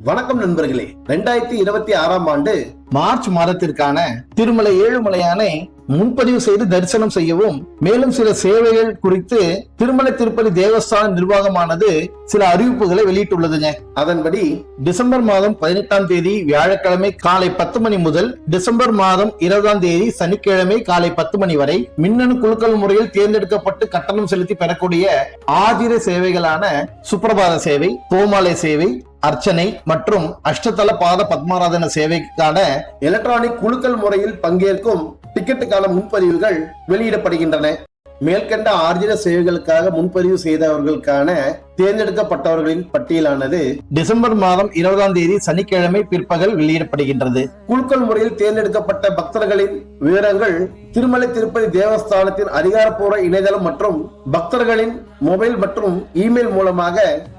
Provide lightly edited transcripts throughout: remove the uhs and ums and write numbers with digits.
வணக்கம் நண்பர்களே. 2026 ஆண்டு மார்ச் மாதத்திற்கான திருமலை ஏழுமலையானை முன்பதிவு செய்து தரிசனம் செய்யவும் மேலும் சில சேவைகள் குறித்து திருமலை திருப்பதி தேவஸ்தான நிர்வாகமானது சில அறிவிப்புகளை வெளியிட்டுள்ளதுங்க. அதன்படி டிசம்பர் மாதம் 18ஆம் தேதி வியாழக்கிழமை காலை 10 மணி முதல் டிசம்பர் மாதம் 20ஆம் தேதி சனிக்கிழமை காலை 10 மணி வரை மின்னணு குலுக்கல் முறையில் தேர்ந்தெடுக்கப்பட்டு கட்டணம் செலுத்தி பெறக்கூடிய ஆதிர சேவைகளான சுப்பிரபாத சேவை, கோமாலை சேவை, அர்ச்சனை மற்றும் அஷ்டதல பாத பத்மாராதன சேவைக்கான எலக்ட்ரானிக் குலுக்கல் முறையில் பங்கேற்கும் டிக்கெட்டுக்கான முன்பதிவுகள் வெளியிடப்படுகின்றன. மேற்கண்ட ஆர்ஜித சேவைகளுக்காக முன்பதிவு செய்தவர்களுக்கான தேர்ந்தெடுக்கப்பட்டவர்களின் பட்டியலானது டிசம்பர் மாதம் 20ஆம் தேதி சனிக்கிழமை பிற்பகல் வெளியிடப்படுகின்றது. குலுக்கல் முறையில் தேர்ந்தெடுக்கப்பட்ட பக்தர்களின் விவரங்கள் திருமலை திருப்பதி தேவஸ்தானத்தின் அதிகாரப்பூர்வ இணையதளம் மற்றும் பக்தர்களின் மொபைல் மற்றும் இமெயில் மூலமாக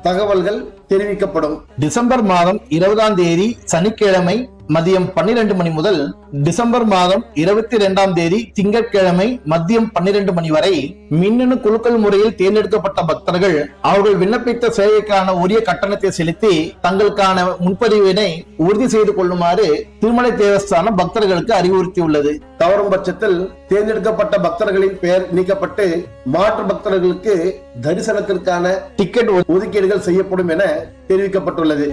தகவல்கள் தெரிவிக்கப்படும். டிசம்பர் மாதம் 20ஆம் தேதி சனிக்கிழமை மதியம் 12 மணி முதல் டிசம்பர் மாதம் 22ஆம் தேதி திங்கட்கிழமை மதியம் 12 மணி வரை மின்னணு குலுக்கல் முறையில் தேர்ந்தெடுக்கப்பட்ட பக்தர்கள் அவர்கள் விண்ணப்பித்த சேவைக்கான உரிய கட்டணத்தை செலுத்தி தங்களுக்கான முன்பதிவினை உறுதி செய்து கொள்ளுமாறு திருமலை தேவஸ்தானம் பக்தர்களுக்கு அறிவுறுத்தியுள்ளது. தவறும் பட்சத்தில் தேர்ந்தெடுக்கப்பட்ட பக்தர்களின் பெயர் நீக்கப்பட்டு மாற்று பக்தர்களுக்கு தரிசனத்திற்கான டிக்கெட் ஒதுக்கீடுகள் செய்யப்படும் என தெரிவிக்கப்பட்டுள்ளது.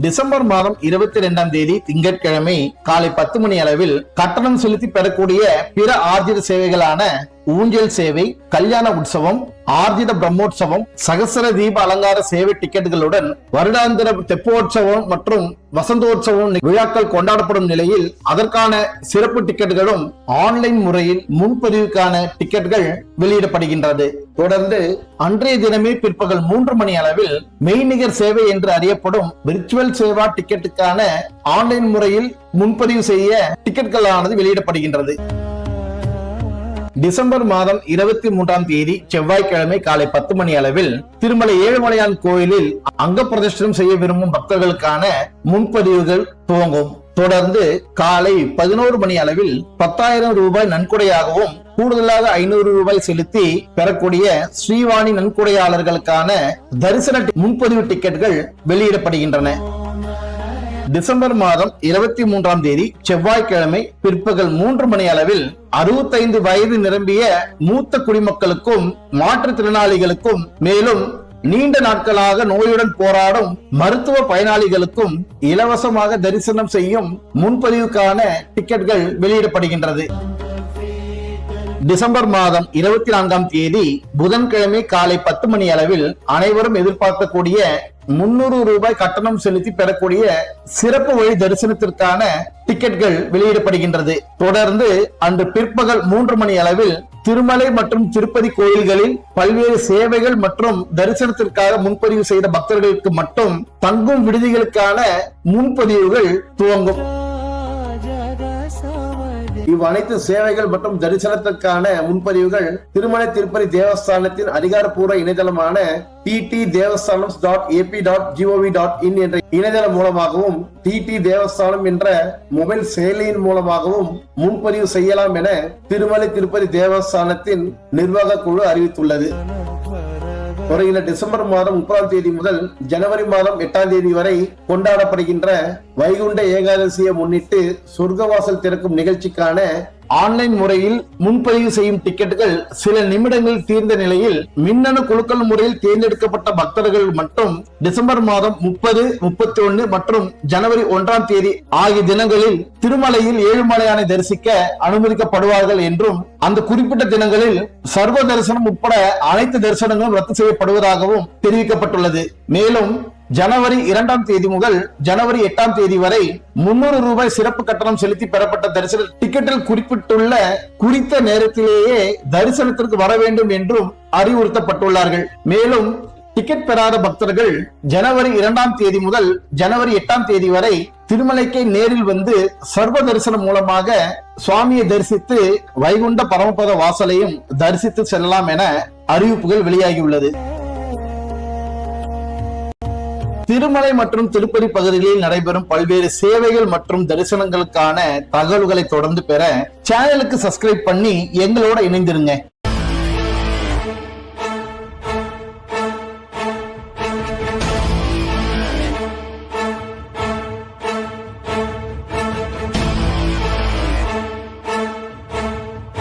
டிசம்பர் மாதம் 22ஆம் தேதி திங்கட்கிழமை காலை 10 மணி அளவில் கட்டணம் செலுத்தி பெறக்கூடிய பிற ஆர்ஜித சேவைகளான ஊஞ்சல் சேவை, கல்யாண உற்சவம், ஆர்ஜித பிரம்மோற்சவம், சகசர தீப அலங்கார சேவை டிக்கெட்டுகளுடன் வருடாந்திர தெப்போற்சவம் மற்றும் வசந்தோற்சவம் விழாக்கள் கொண்டாடப்படும் நிலையில் அதற்கான சிறப்பு டிக்கெட்டுகளும் ஆன்லைன் முறையில் முன்பதிவுக்கான டிக்கெட்டுகள் வெளியிடப்படுகின்றது. தொடர்ந்து அன்றைய தினமே பிற்பகல் 3 மணி அளவில் மெய்நிகர் சேவை என்று அறியப்படும் விர்ச்சுவல் சேவா டிக்கெட்டுக்கான ஆன்லைன் முறையில் முன்பதிவு செய்ய டிக்கெட்டுகளானது வெளியிடப்படுகின்றது. டிசம்பர் மாதம் 23ஆம் தேதி செவ்வாய்க்கிழமை காலை 10 மணி அளவில் திருமலை ஏழுமலையான் கோயிலில் அங்க பிரதர்ஷனம் செய்ய விரும்பும் பக்தர்களுக்கான முன்பதிவுகள் துவங்கும். தொடர்ந்து காலை 11 மணி அளவில் 10,000 ரூபாய் நன்கொடையாகவும் கூடுதலாக 500 ரூபாய் செலுத்தி பெறக்கூடிய ஸ்ரீவாணி நன்கொடையாளர்களுக்கான தரிசன முன்பதிவு டிக்கெட்டுகள் வெளியிடப்படுகின்றன. டிசம்பர் மாதம் 23ஆம் தேதி செவ்வாய்க்கிழமை பிற்பகல் 3 மணி அளவில் 65 வயது நிரம்பிய மூத்த குடிமக்களுக்கும் மாற்றுத்திறனாளிகளுக்கும் மேலும் நீண்ட நாட்களாக நோயுடன் போராடும் மருத்துவ பயனாளிகளுக்கும் இலவசமாக தரிசனம் செய்யும் முன்பதிவுக்கான டிக்கெட்டுகள் வெளியிடப்படுகின்றது. டிசம்பர் மாதம் 24ஆம் தேதி புதன்கிழமை காலை 10 மணி அளவில் அனைவரும் எதிர்பார்க்கக்கூடிய 300 ரூபாய் கட்டணம் செலுத்தி பெறக்கூடிய சிறப்பு வழி தரிசனத்திற்கான டிக்கெட்டுகள் வெளியிடப்படுகின்றது. தொடர்ந்து அன்று பிற்பகல் 3 மணி அளவில் திருமலை மற்றும் திருப்பதி கோயில்களில் பல்வேறு சேவைகள் மற்றும் தரிசனத்திற்காக முன்பதிவு செய்த பக்தர்களுக்கு மட்டும் தங்கும் விடுதிகளுக்கான முன்பதிவுகள் துவங்கும். இவ்வனைத்து சேவைகள் மற்றும் தரிசனத்திற்கான முன்பதிவுகள் திருமலை திருப்பதி தேவஸ்தானத்தின் அதிகாரப்பூர்வ இணையதளமான ttdevastanams.ap.gov.in என்ற இணையதளம் மூலமாகவும் TT தேவஸ்தானம் என்ற மொபைல் செயலியின் மூலமாகவும் முன்பதிவு செய்யலாம் என திருமலை திருப்பதி தேவஸ்தானத்தின் நிர்வாக குழு அறிவித்துள்ளது. வருகிற டிசம்பர் மாதம் 30ஆம் தேதி முதல் ஜனவரி மாதம் 8ஆம் தேதி வரை கொண்டாடப்படுகின்ற வைகுண்ட ஏகாதசியை முன்னிட்டு சொர்க்கவாசல் திறக்கும் நிகழ்ச்சிக்கான ஆன்லைன் முறையில் முன்பதிவு செய்யும் டிக்கெட்டுகள் சில நிமிடங்கள் தீர்ந்த நிலையில் மின்னணு குலுக்கல் முறையில் தேர்ந்தெடுக்கப்பட்ட பக்தர்கள் மட்டும் டிசம்பர் மாதம் 30, 31 மற்றும் ஜனவரி 1ஆம் தேதி ஆகிய தினங்களில் திருமலையில் ஏழுமலையானை தரிசிக்க அனுமதிக்கப்படுவார்கள் என்றும் அந்த குறிப்பிட்ட தினங்களில் சர்வ தரிசனம் உட்பட அனைத்து தரிசனங்களும் ரத்து செய்யப்படுவதாகவும் தெரிவிக்கப்பட்டுள்ளது. மேலும் ஜனவரி 2ஆம் தேதி முதல் ஜனவரி 8ஆம் தேதி வரை 300 ரூபாய் சிறப்பு கட்டணம் செலுத்தி பெறப்பட்ட தரிசன டிக்கெட்டில் குறிப்பிட்டுள்ள குறித்த நேரத்திலேயே தரிசனத்திற்கு வர வேண்டும் என்றும் அறிவுறுத்தப்பட்டுள்ளார்கள். மேலும் டிக்கெட் பெறாத பக்தர்கள் ஜனவரி 2ஆம் தேதி முதல் ஜனவரி 8ஆம் தேதி வரை திருமலைக்கு நேரில் வந்து சர்வ தரிசனம் மூலமாக சுவாமியை தரிசித்து வைகுண்ட பரமபத வாசலையும் தரிசித்து செல்லலாம் என அறிவிப்புகள் வெளியாகியுள்ளது. திருமலை மற்றும் திருப்பதி பகுதிகளில் நடைபெறும் பல்வேறு சேவைகள் மற்றும் தரிசனங்களுக்கான தகவல்களை தொடர்ந்து பெற சேனலுக்கு சப்ஸ்கிரைப் பண்ணி எங்களோட இணைந்திருங்க.